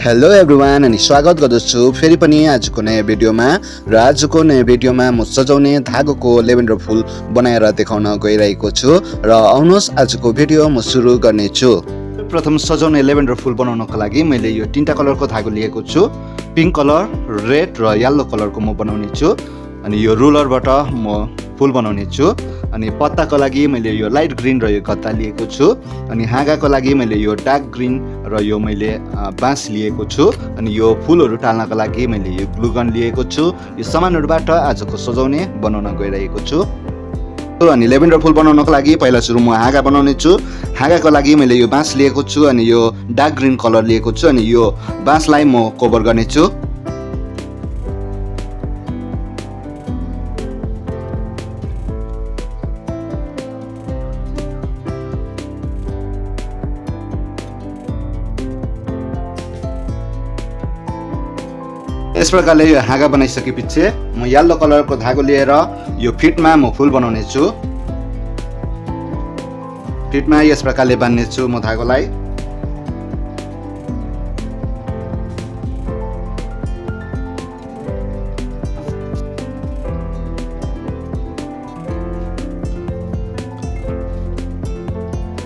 Hello everyone अनि स्वागत गर्दछु फेरि पनि आजको नयाँ भिडियोमा र आजको नयाँ भिडियोमा म सजाउने धागोको लेभेन्डर फुल बनाएर देखाउन गइरहेको छु र आउनुहोस् आजको भिडियो म सुरु गर्नेछु। प्रथम सजाउने लेभेन्डर फुल बनाउनको लागि मैले यो तीनटा कलरको धागो लिएको छु। पिङ्क कलर, रेड र येलो कलरको म बनाउने छु अनि यो रुलरबाट म फुल बनाउने छु। अनि पत्ताको लागि मैले यो लाइट ग्रीन र यो गत्ता लिएको छु अनि हाँगाको लागि मैले यो डार्क ग्रीन र यो मैले बाँस लिएको छु अनि यो फुलहरू टाल्नको लागि मैले यो ग्लु गन लिएको छु। यो सामानहरूबाट आजको सजाउने बनाउन गइरहेको छु। अनि लेभेन्डर फुल बनाउनको लागि पहिला सुरु म हाँगा बनाउने छु। हाँगाको लागि मैले यो बाँस लिएको छु अनि यो डार्क ग्रीन कलर लिएको छु अनि यो बाँसलाई म कभर गर्नेछु। यस प्रकारले यो हाँगा बनाइसकेपछि म येलो कलरको धागो लिएर यो फिटमा म फुल बनाउने छु। फिटमा यस प्रकारले बान्ने छु म धागोलाई।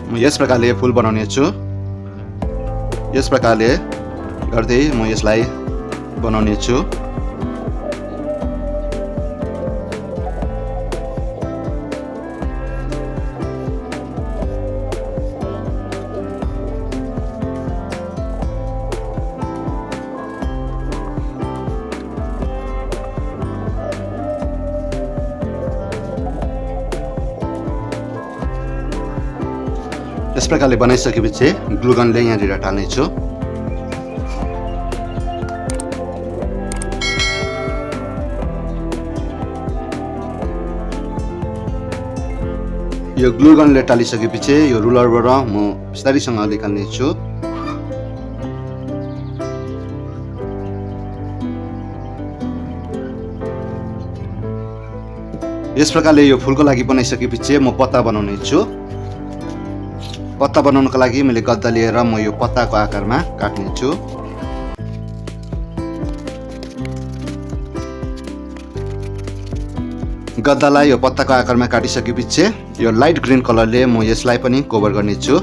म यस प्रकारले फुल बनाउने छु। यस प्रकारले गर्दै म यसलाई बनाउने छु। यस प्रकारले बनाइसकेपछि ग्लु गनले यहाँनिर टाल्ने छु। यो ग्लु गनले टालिसकेपछि यो रुलरबाट म बिस्तारैसँग निकाल्ने छु। यस प्रकारले यो फुलको लागि बनाइसकेपछि म पत्ता बनाउने छु। पत्ता बनाउनको लागि मैले गद्दा लिएर म यो पत्ताको आकारमा काट्ने छु। गद्दालाई यो पत्ताको आकारमा काटिसकेपछि यो लाइट ग्रीन कलरले म यसलाई पनि कभर गर्ने छु।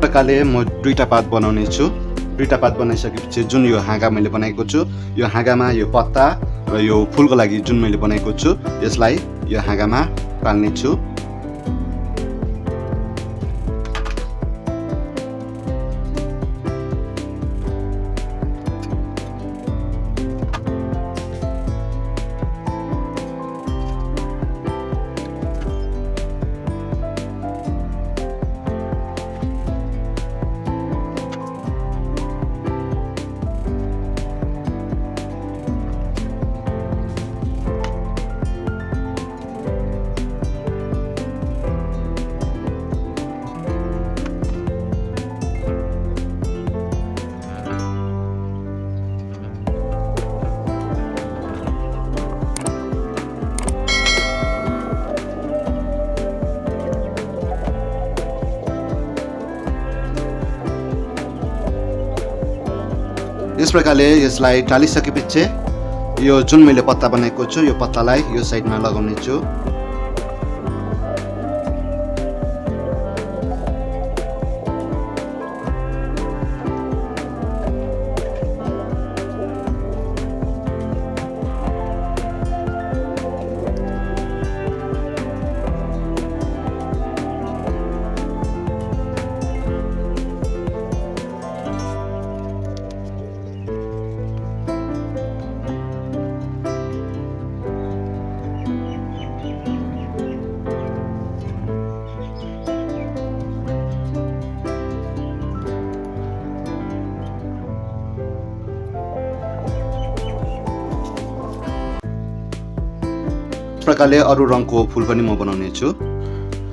प्रकारले म दुईटा पात बनाउने छु। दुईटा पात बनाइसकेपछि जुन यो हाँगा मैले बनाएको छु यो हाँगामा यो पत्ता र यो फुलको लागि जुन मैले बनाएको छु यसलाई यो हाँगामा टाल्ने छु। यस प्रकारले यसलाई टालिसकेपछि यो जुन मैले पत्ता बनाएको छु यो पत्तालाई यो साइडमा लगाउने छु। प्रकारले अरू रङको फुल पनि म बनाउने छु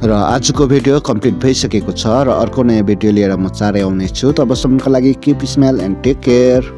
र आजको भिडियो कम्प्लिट भइसकेको छ र अर्को नयाँ भिडियो लिएर म चाँडै आउने छु तबसम्मको लागि keep smile and take care